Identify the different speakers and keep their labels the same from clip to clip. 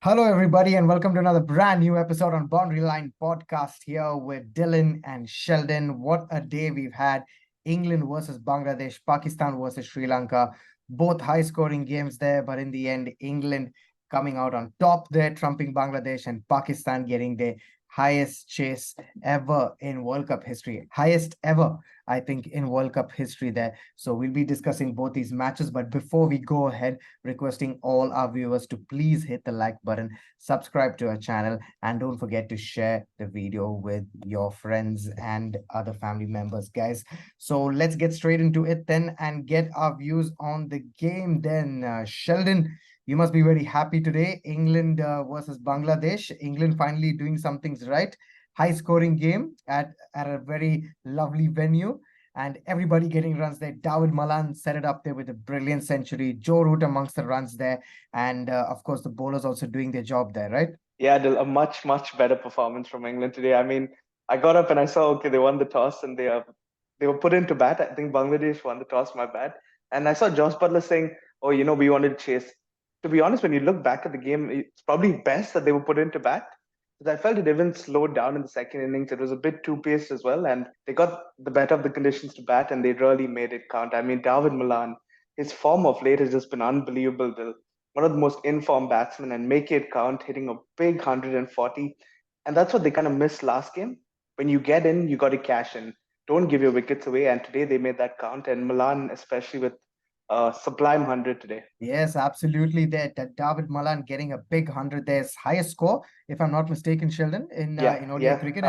Speaker 1: Hello, everybody, and welcome to another brand new episode on Boundary Line Podcast here with Dillon and Sheldon. What a day we've had. England versus Bangladesh, Pakistan versus Sri Lanka, both high scoring games there, but in the end, England coming out on top there, trumping Bangladesh, and Pakistan getting their highest chase ever in World Cup history. Highest ever, I think, in World Cup history there. So we'll be discussing both these matches. But before we go ahead, requesting all our viewers to please hit the like button, subscribe to our channel, and don't forget to share the video with your friends and other family members, guys. So let's get straight into it then and get our views on the game then. Sheldon, you must be very happy today. England versus Bangladesh. England finally doing some things right. High scoring game at a very lovely venue. And everybody getting runs there. Dawid Malan set it up there with a brilliant century. Joe Root amongst the runs there. And of course, the bowlers also doing their job there, right?
Speaker 2: Yeah, a much better performance from England today. I mean, I got up and I saw, okay, they won the toss and they were put into bat. I think Bangladesh won the toss, my bad. And I saw Josh Butler saying, oh, we wanted to chase. To be honest, when you look back at the game, it's probably best that they were put into bat. Because I felt it even slowed down in the second innings. It was a bit too paced as well. And they got the better of the conditions to bat and they really made it count. I mean, Dawid Malan, his form of late has just been unbelievable, Bill. One of the most informed batsmen and make it count, hitting a big 140. And that's what they kind of missed last game. When you get in, you got to cash in. Don't give your wickets away. And today they made that count. And Milan, especially with sublime 100 today.
Speaker 1: Yes, absolutely. That Dawid Malan getting a big 100 there, his highest score, if I'm not mistaken, Sheldon, in ODI cricket.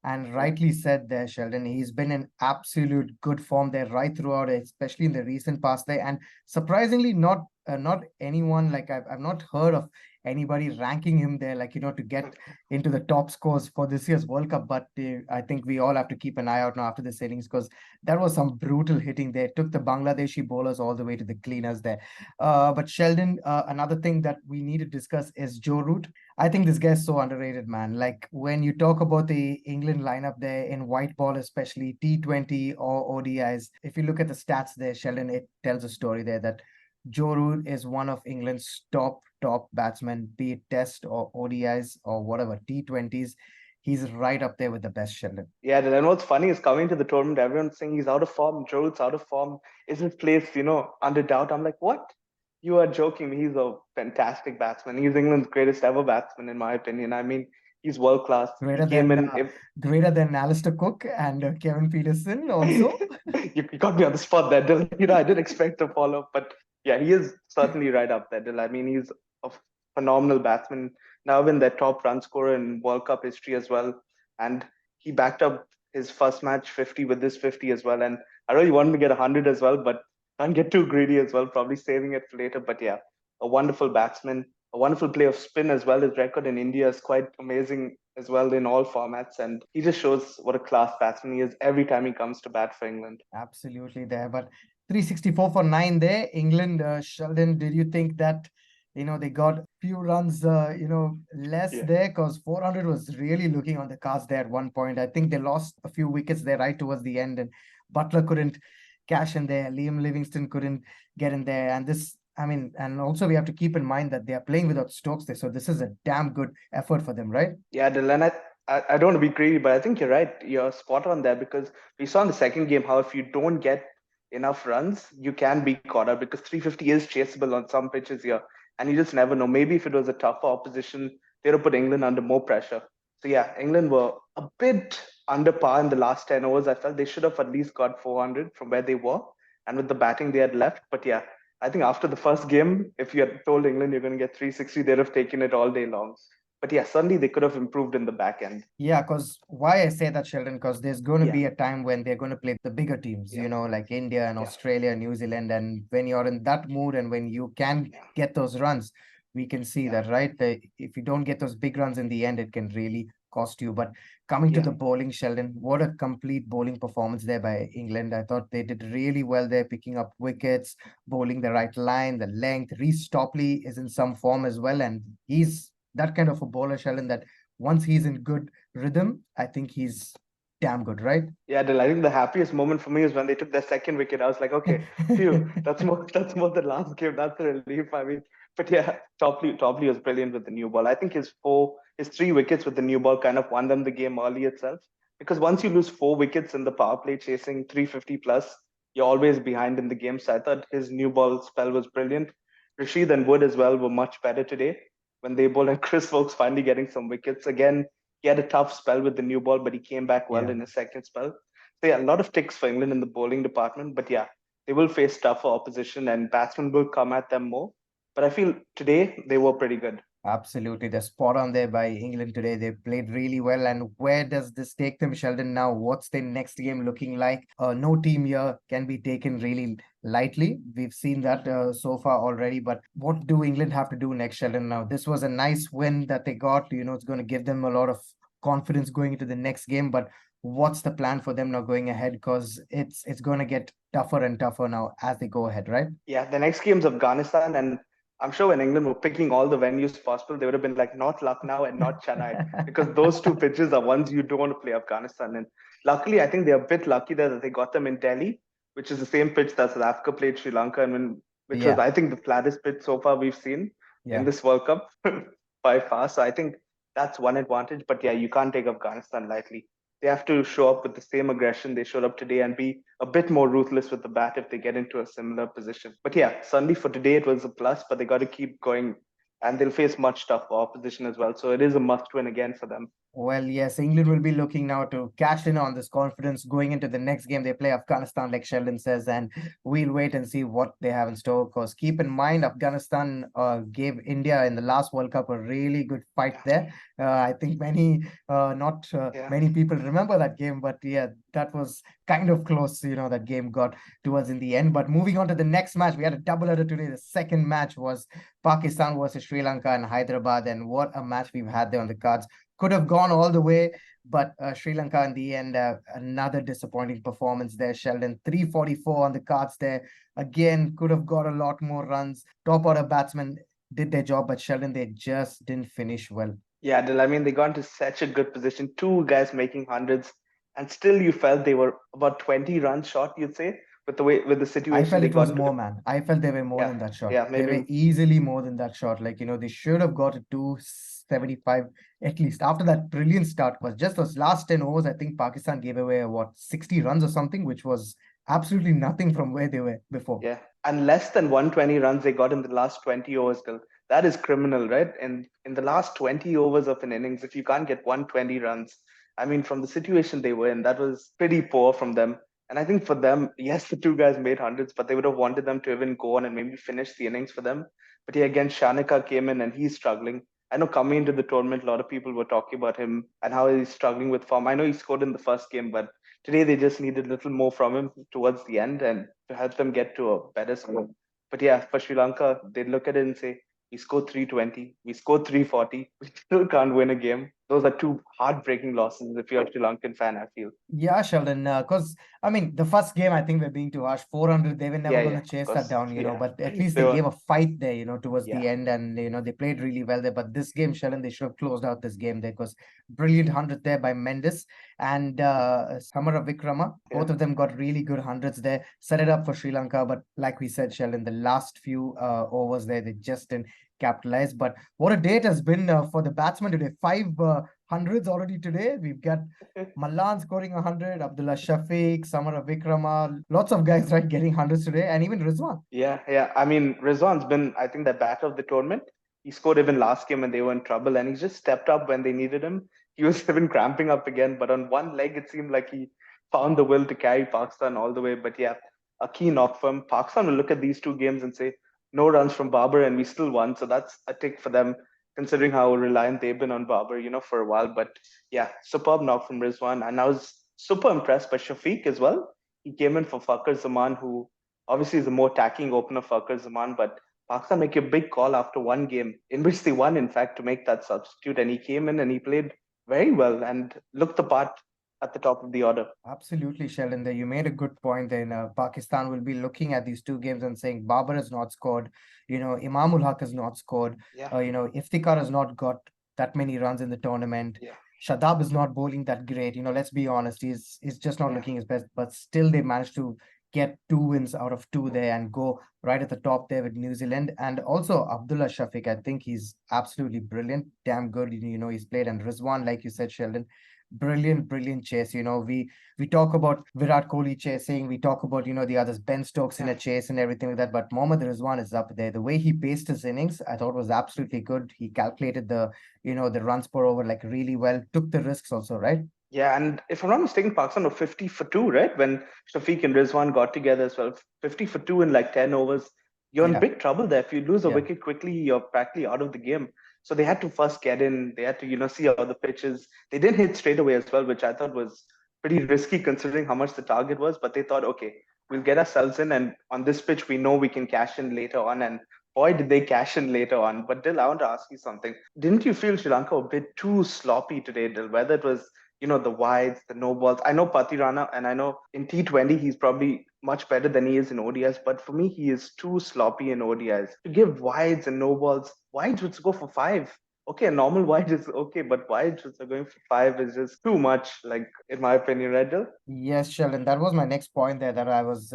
Speaker 1: And rightly said there, Sheldon. He's been in absolute good form there right throughout, especially in the recent past there. And surprisingly, not anyone like I've not heard of anybody ranking him there, like to get into the top scores for this year's World Cup. But I think we all have to keep an eye out now after this innings because that was some brutal hitting there. Took the Bangladeshi bowlers all the way to the cleaners there. But Sheldon, another thing that we need to discuss is Joe Root. I think this guy's so underrated, man. Like when you talk about the England lineup there in white ball, especially T20 or ODIs, if you look at the stats there, Sheldon, it tells a story there that Joe Root is one of England's top batsmen, be it Test or ODIs or whatever, T20s. He's right up there with the best, Sheldon.
Speaker 2: Yeah, and what's funny is coming to the tournament, everyone's saying he's out of form. Joe Root's out of form. Is his place, under doubt? I'm like, what? You are joking. He's a fantastic batsman. He's England's greatest ever batsman, in my opinion. I mean, he's world class.
Speaker 1: Greater than Alistair Cook and Kevin Peterson also.
Speaker 2: you got me on the spot there, Dylan. I didn't expect to follow, but yeah, he is certainly right up there, Dylan. I mean, he's a phenomenal batsman. Now been their top run scorer in World Cup history as well. And he backed up his first match 50 with this 50 as well. And I really wanted to get 100 as well, but can't get too greedy as well, probably saving it for later. But yeah, a wonderful batsman, a wonderful play of spin as well. His record in India is quite amazing as well in all formats. And he just shows what a class batsman he is every time he comes to bat for England.
Speaker 1: Absolutely there. But 364 for 9 there. England, Sheldon, did you think that, they got a few runs, less there because 400 was really looking on the cards there at one point. I think they lost a few wickets there right towards the end and Butler couldn't cash in there. Liam Livingston couldn't get in there. And also we have to keep in mind that they are playing without Stokes there. So this is a damn good effort for them, right?
Speaker 2: Yeah, Dylan, I don't want to be greedy, but I think you're right. You're spot on there because we saw in the second game how if you don't get enough runs, you can be caught up because 350 is chaseable on some pitches here. And you just never know. Maybe if it was a tougher opposition, they'd have put England under more pressure. So yeah, England were a bit under par in the last 10 overs. I felt they should have at least got 400 from where they were and with the batting they had left. But yeah, I think after the first game, if you had told England you're going to get 360, they'd have taken it all day long. But yeah, suddenly they could have improved in the back end.
Speaker 1: Yeah, because why I say that, Sheldon, because there's going to be a time when they're going to play the bigger teams, like India and Australia, New Zealand. And when you're in that mood and when you can get those runs, we can see that, right? If you don't get those big runs in the end, it can really cost you. But coming to the bowling, Sheldon, what a complete bowling performance there by England. I thought they did really well there, picking up wickets, bowling the right line, the length. Reece Topley is in some form as well. And he's that kind of a bowler, Sheldon, that once he's in good rhythm, I think he's damn good, right?
Speaker 2: Yeah, Dil, I think the happiest moment for me is when they took their second wicket. I was like, okay, phew, that's more than last game. That's a relief. I mean, But yeah, Topley was brilliant with the new ball. I think his 3 wickets with the new ball kind of won them the game early itself. Because once you lose 4 wickets in the power play chasing 350 plus, you're always behind in the game. So I thought his new ball spell was brilliant. Rashid and Wood as well were much better today when they bowled, and Chris Wokes finally getting some wickets. Again, he had a tough spell with the new ball, but he came back well
Speaker 1: Yeah.
Speaker 2: in his second spell. So yeah, a lot of ticks for England in the bowling department. But yeah, they will face tougher opposition and batsmen will come at them more. But I feel today they were pretty good.
Speaker 1: Absolutely. They're spot on there by England today. They played really well. And where does this take them, Sheldon, now? What's their next game looking like? No team here can be taken really lightly. We've seen that so far already. But what do England have to do next, Sheldon? Now, this was a nice win that they got. It's going to give them a lot of confidence going into the next game. But what's the plan for them now going ahead? Because it's going to get tougher and tougher now as they go ahead, right?
Speaker 2: Yeah, the next game's Afghanistan, and I'm sure when England were picking all the venues possible, they would have been like not Lucknow and not Chennai, because those two pitches are ones you don't want to play Afghanistan in. Luckily, I think they're a bit lucky there that they got them in Delhi, which is the same pitch that South Africa played Sri Lanka, and which was,
Speaker 1: Yeah,
Speaker 2: I think, the flattest pitch so far we've seen in
Speaker 1: yeah.
Speaker 2: this World Cup by far. So I think that's one advantage. But yeah, you can't take Afghanistan lightly. They have to show up with the same aggression they showed up today and be a bit more ruthless with the bat if they get into a similar position. But yeah, certainly for today it was a plus, but they got to keep going and they'll face much tougher opposition as well. So it is a must win again for them.
Speaker 1: Well, yes, England will be looking now to cash in on this confidence going into the next game. They play Afghanistan, like Sheldon says, and we'll wait and see what they have in store. Because keep in mind, Afghanistan gave India in the last World Cup a really good fight
Speaker 2: Yeah.
Speaker 1: there. I think not
Speaker 2: Yeah.
Speaker 1: many people remember that game, but yeah, that was kind of close. That game got to us in the end. But moving on to the next match, we had a double header today. The second match was Pakistan versus Sri Lanka and Hyderabad, and what a match we've had there on the cards. Could have gone all the way, but Sri Lanka in the end, another disappointing performance there, Sheldon. 344 on the cards there. Again, could have got a lot more runs. Top order batsmen did their job, but Sheldon, they just didn't finish well.
Speaker 2: Yeah, Dil, I mean, they got into such a good position. 2 guys making hundreds, and still you felt they were about 20 runs short, you'd say, with the
Speaker 1: I
Speaker 2: situation
Speaker 1: felt
Speaker 2: they
Speaker 1: it
Speaker 2: got
Speaker 1: was
Speaker 2: into.
Speaker 1: more, man. I felt they were more
Speaker 2: Yeah,
Speaker 1: than that shot.
Speaker 2: yeah,
Speaker 1: They were
Speaker 2: maybe.
Speaker 1: easily more than that shot. Like, they should have got it to 75 at least after that brilliant start. Because just those last 10 overs, I think Pakistan gave away, 60 runs or something, which was absolutely nothing from where they were before.
Speaker 2: Yeah, and less than 120 runs they got in the last 20 overs, Dil. That is criminal, right? And in the last 20 overs of an innings, if you can't get 120 runs, I mean, from the situation they were in, that was pretty poor from them. And I think for them, yes, the 2 guys made hundreds, but they would have wanted them to even go on and maybe finish the innings for them. But yeah, again, Shanika came in and he's struggling. I know coming into the tournament, a lot of people were talking about him and how he's struggling with form. I know he scored in the first game, but today they just needed a little more from him towards the end and to help them get to a better score. But yeah, for Sri Lanka, they look at it and say, we scored 320, we scored 340, we still can't win a game. Those are 2 heartbreaking losses if you're a Sri Lankan fan, I feel.
Speaker 1: Yeah, Sheldon, because I mean, the first game, I think we're being too harsh. 400, they were never
Speaker 2: Yeah,
Speaker 1: going
Speaker 2: yeah,
Speaker 1: to
Speaker 2: of
Speaker 1: chase that
Speaker 2: course.
Speaker 1: down,
Speaker 2: Yeah.
Speaker 1: but at least
Speaker 2: They
Speaker 1: they
Speaker 2: were,
Speaker 1: gave a fight there, towards the
Speaker 2: yeah.
Speaker 1: end, and, they played really well there. But this game, Sheldon, they should have closed out this game there because brilliant 100 there by Mendis and Samarwickrama.
Speaker 2: Yeah.
Speaker 1: Both of them got really good hundreds there, set it up for Sri Lanka. But like we said, Sheldon, the last few overs there, they just didn't capitalize. But what a day it has been for the batsman today. 500s already today. We've got Malan scoring 100, Abdullah Shafique, Samarwickrama, lots of guys, right, getting hundreds today, and even Rizwan.
Speaker 2: Yeah, yeah. I mean, Rizwan's been, I think, the bat of the tournament. He scored even last game when they were in trouble, and he just stepped up when they needed him. He was even cramping up again, but on one leg, it seemed like he found the will to carry Pakistan all the way. But yeah, a key knock for him. Pakistan will look at these 2 games and say, no runs from Babar, and we still won. So that's a tick for them, considering how reliant they've been on Babar, for a while. But yeah, superb knock from Rizwan. And I was super impressed by Shafiq as well. He came in for Fakhar Zaman, who obviously is a more attacking opener for Zaman, but Pakistan make a big call after one game in which they won, in fact, to make that substitute. And he came in and he played very well and looked the part at the top of the order.
Speaker 1: Absolutely, Sheldon. There, you made a good point. Then Pakistan will be looking at these 2 games and saying Babar has not scored. Imamul Haq has not scored.
Speaker 2: Yeah.
Speaker 1: Iftikhar has not got that many runs in the tournament.
Speaker 2: Yeah.
Speaker 1: Shadab is not bowling that great. Let's be honest. He's just not
Speaker 2: Yeah.
Speaker 1: looking his best. But still, they managed to get 2 wins out of 2 there and go right at the top there with New Zealand. And also Abdullah Shafiq, I think he's absolutely brilliant, damn good. He's played. And Rizwan, like you said, Sheldon, brilliant chase. We talk about Virat Kohli chasing, we talk about the others, Ben Stokes in a chase and everything like that. But Mohammad Rizwan is up there. The way he paced his innings, I thought was absolutely good. He calculated the runs per over like really well, took the risks also, right?
Speaker 2: Yeah, and if I'm not mistaken, Pakistan were 50 for 2, right? When Shafiq and Rizwan got together as well. 50 for 2 in like 10 overs. You're in
Speaker 1: Yeah,
Speaker 2: big trouble there. If you lose a
Speaker 1: yeah.
Speaker 2: wicket quickly, you're practically out of the game. So they had to first get in. They had to, see how the pitch is. They didn't hit straight away as well, which I thought was pretty risky considering how much the target was. But they thought, okay, we'll get ourselves in. And on this pitch, we know we can cash in later on. And boy, did they cash in later on. But Dil, I want to ask you something. Didn't you feel Sri Lanka a bit too sloppy today, Dil? Whether it was the wides, the no balls. I know Patirana, and I know in T20 he's probably much better than he is in ODIs, but for me he is too sloppy in ODIs. To give wides and no balls, wides would go for five. Okay, a normal wide is okay, but wides which are going for five is just too much, like in my opinion, right, Dil?
Speaker 1: Yes, Sheldon, that was my next point there that I was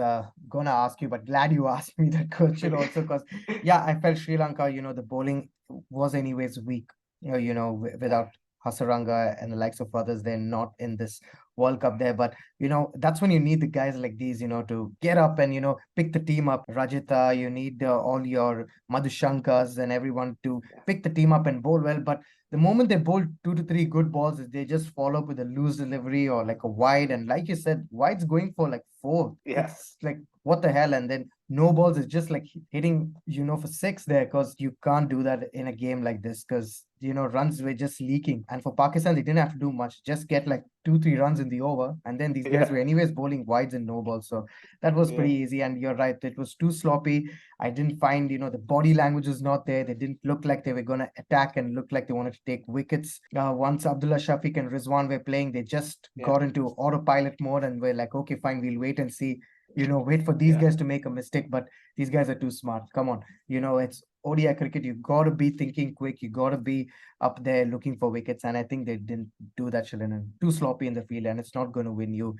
Speaker 1: gonna ask you, but glad you asked me that question also, because yeah, I felt Sri Lanka, the bowling was anyways weak.
Speaker 2: Yeah,
Speaker 1: Without Hasaranga and the likes of others, they're not in this World Cup there. But that's when you need the guys like these, to get up and pick the team up. Rajita, you need all your Madhushankas and everyone to
Speaker 2: yeah,
Speaker 1: pick the team up and bowl well. But the moment they bowl 2 to 3 good balls, they just follow up with a loose delivery or like a wide. And like you said, wide's going for like 4.
Speaker 2: yeah,
Speaker 1: It's like, what the hell? And then no balls is just like hitting, for 6 there, because you can't do that in a game like this, because, runs were just leaking. And for Pakistan, they didn't have to do much, just get like 2, 3 runs in the over. And then these guys
Speaker 2: yeah,
Speaker 1: were anyways bowling wides and no balls. So that was
Speaker 2: yeah,
Speaker 1: pretty easy. And you're right, it was too sloppy. I didn't find, the body language is not there. They didn't look like they were going to attack and look like they wanted to take wickets. Once Abdullah Shafiq and Rizwan were playing, they just
Speaker 2: yeah,
Speaker 1: got into autopilot mode and were like, okay, fine, we'll wait and see. Wait for these
Speaker 2: yeah,
Speaker 1: guys to make a mistake, but these guys are too smart. Come on. It's ODI cricket. You got to be thinking quick. You got to be up there looking for wickets. And I think they didn't do that, Sheldon. Too sloppy in the field, and it's not going to win you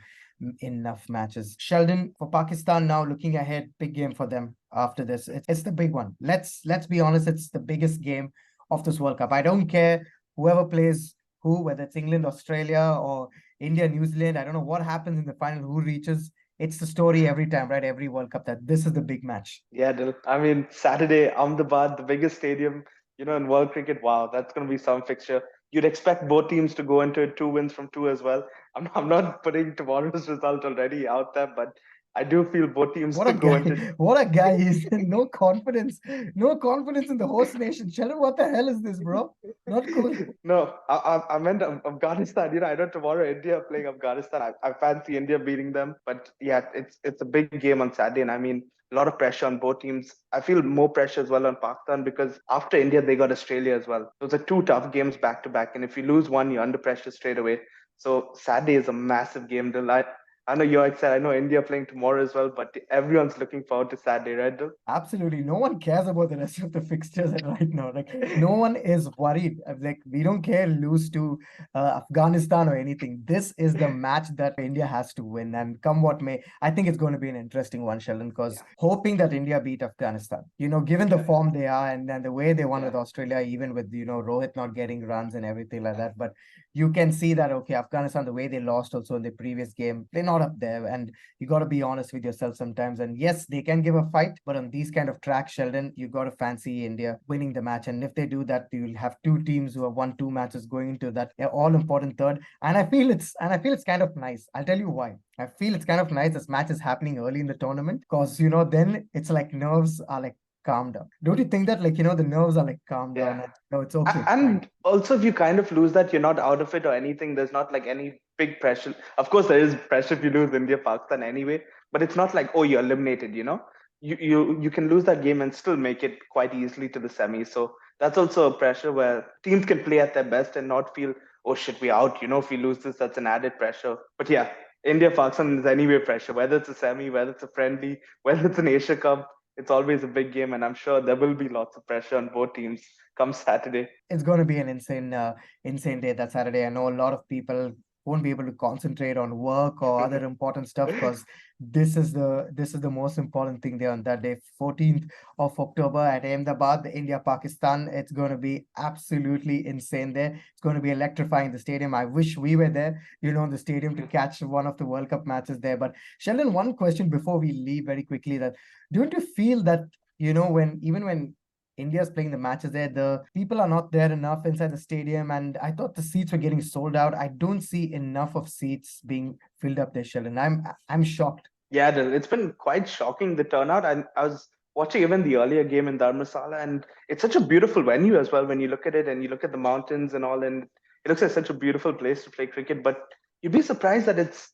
Speaker 1: enough matches. Sheldon, for Pakistan now, looking ahead, big game for them after this. It's the big one. Let's be honest, it's the biggest game of this World Cup. I don't care whoever plays who, whether it's England, Australia, or India, New Zealand. I don't know what happens in the final, who reaches. It's the story every time, right? Every World Cup that this is the big match.
Speaker 2: yeah, Dil. I mean, Saturday, Ahmedabad, the biggest stadium, in world cricket. Wow, that's going to be some fixture. You'd expect both teams to go into it 2 wins from 2 as well. I'm not putting tomorrow's result already out there, but I do feel both teams
Speaker 1: What
Speaker 2: to
Speaker 1: a
Speaker 2: go
Speaker 1: guy!
Speaker 2: into.
Speaker 1: What a guy! He's no confidence, no confidence in the host nation. Sheldon, what the hell is this, bro? Not cool.
Speaker 2: No, I meant Afghanistan. I know tomorrow India are playing Afghanistan. I fancy India beating them, but yeah, it's a big game on Saturday, and I mean a lot of pressure on both teams. I feel more pressure as well on Pakistan because after India they got Australia as well. Those are two tough games back to back, and if you lose one, you're under pressure straight away. So Saturday is a massive game. I know you're excited. I know India playing tomorrow as well, but everyone's looking forward to Saturday, right? Dil?
Speaker 1: Absolutely. No one cares about the rest of the fixtures right now. Like, no one is worried. Like, we don't care lose to Afghanistan or anything. This is the match that India has to win. And come what may, I think it's going to be an interesting one, Sheldon, because
Speaker 2: Yeah,
Speaker 1: hoping that India beat Afghanistan, given the
Speaker 2: yeah,
Speaker 1: form they are and the way they won
Speaker 2: yeah,
Speaker 1: with Australia, even with, Rohit not getting runs and everything like that. But you can see that, okay, Afghanistan, the way they lost also in the previous game, they're not up there. And you got to be honest with yourself sometimes. And yes, they can give a fight, but on these kind of tracks, Sheldon, you got to fancy India winning the match. And if they do that, you'll have two teams who have won 2 matches going into that all important third. And I feel it's kind of nice. I'll tell you why. I feel it's kind of nice this match is happening early in the tournament because then it's like nerves are like calmed down. Don't you think that the nerves are like calmed down
Speaker 2: yeah.
Speaker 1: and no, it's okay, fine.
Speaker 2: And also, if you kind of lose that, you're not out of it or anything. There's not like any big pressure. Of course, there is pressure if you lose India, Pakistan anyway, but it's not like, oh, you're eliminated, You can lose that game and still make it quite easily to the semi. So that's also a pressure where teams can play at their best and not feel, oh shit, we out. If we lose this, that's an added pressure. But yeah, India, Pakistan is anyway pressure, whether it's a semi, whether it's a friendly, whether it's an Asia Cup, it's always a big game, and I'm sure there will be lots of pressure on both teams come Saturday.
Speaker 1: It's going to be an insane day that Saturday. I know a lot of people won't be able to concentrate on work or other important stuff, because this is the most important thing there on that day, 14th of October at Ahmedabad, the India-Pakistan. It's going to be absolutely insane there. It's going to be electrifying the stadium. I wish we were there, in the stadium to catch one of the World Cup matches there. But Sheldon, one question before we leave very quickly, that don't you feel that, when India's playing the matches there, the people are not there enough inside the stadium, and I thought the seats were getting sold out. I don't see enough of seats being filled up there, Sheldon. I'm shocked.
Speaker 2: Yeah, it's been quite shocking, the turnout. And I was watching even the earlier game in Dharmasala, and it's such a beautiful venue as well when you look at it and you look at the mountains and all, and it looks like such a beautiful place to play cricket. But you'd be surprised that it's,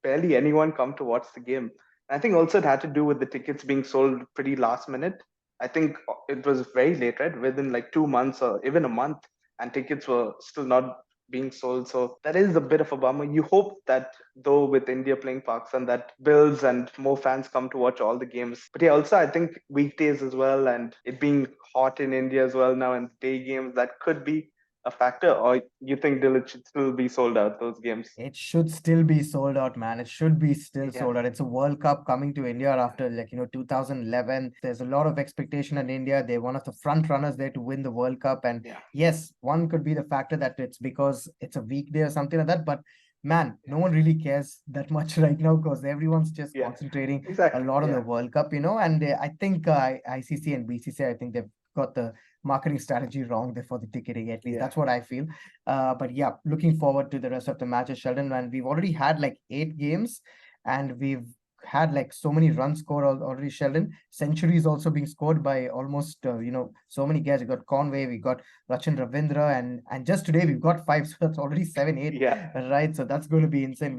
Speaker 2: barely anyone come to watch the game. I think also it had to do with the tickets being sold pretty last minute. I think it was very late, right? Within like 2 months or even a month, and tickets were still not being sold. So that is a bit of a bummer. You hope that, though, with India playing Pakistan, that builds and more fans come to watch all the games. But yeah, also I think weekdays as well, and it being hot in India as well now, and day games, that could be a factor. Or you think it should still be sold out, those games?
Speaker 1: It should still be sold out, man. It should be still
Speaker 2: Yeah.
Speaker 1: sold out. It's a World Cup coming to India after 2011. There's a lot of expectation in India. They're one of the front runners there to win the World Cup. And
Speaker 2: Yeah.
Speaker 1: yes, one could be the factor that it's because it's a weekday or something like that. But man, no one really cares that much right now, because everyone's just concentrating a lot on the World Cup, and I think ICC and BCCI, I think they've got the marketing strategy wrong there for the ticketing. At least that's what I feel. But yeah, looking forward to the rest of the matches, Sheldon. And we've already had like 8 games, and we've had like so many runs scored already, Sheldon. Centuries also being scored by almost so many guys. We got Conway, we got Rachin Ravindra, and just today we've got 5, so that's already 7, 8.
Speaker 2: Yeah.
Speaker 1: Right. So that's going to be insane.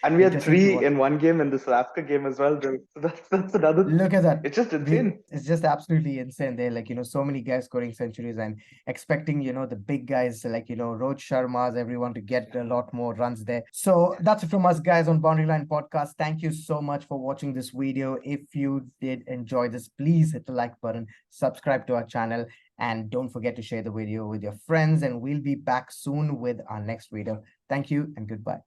Speaker 2: And we had 3 in one game in the South Africa game as well. So that's another.
Speaker 1: Look at that.
Speaker 2: It's just insane.
Speaker 1: It's just absolutely insane. They're like, so many guys scoring centuries, and expecting, the big guys like, Rohit Sharma's, everyone to get a lot more runs there. So that's it from us, guys, on Boundary Line Podcast. Thank you so much for watching this video. If you did enjoy this, please hit the like button, subscribe to our channel, and don't forget to share the video with your friends. And we'll be back soon with our next video. Thank you and goodbye.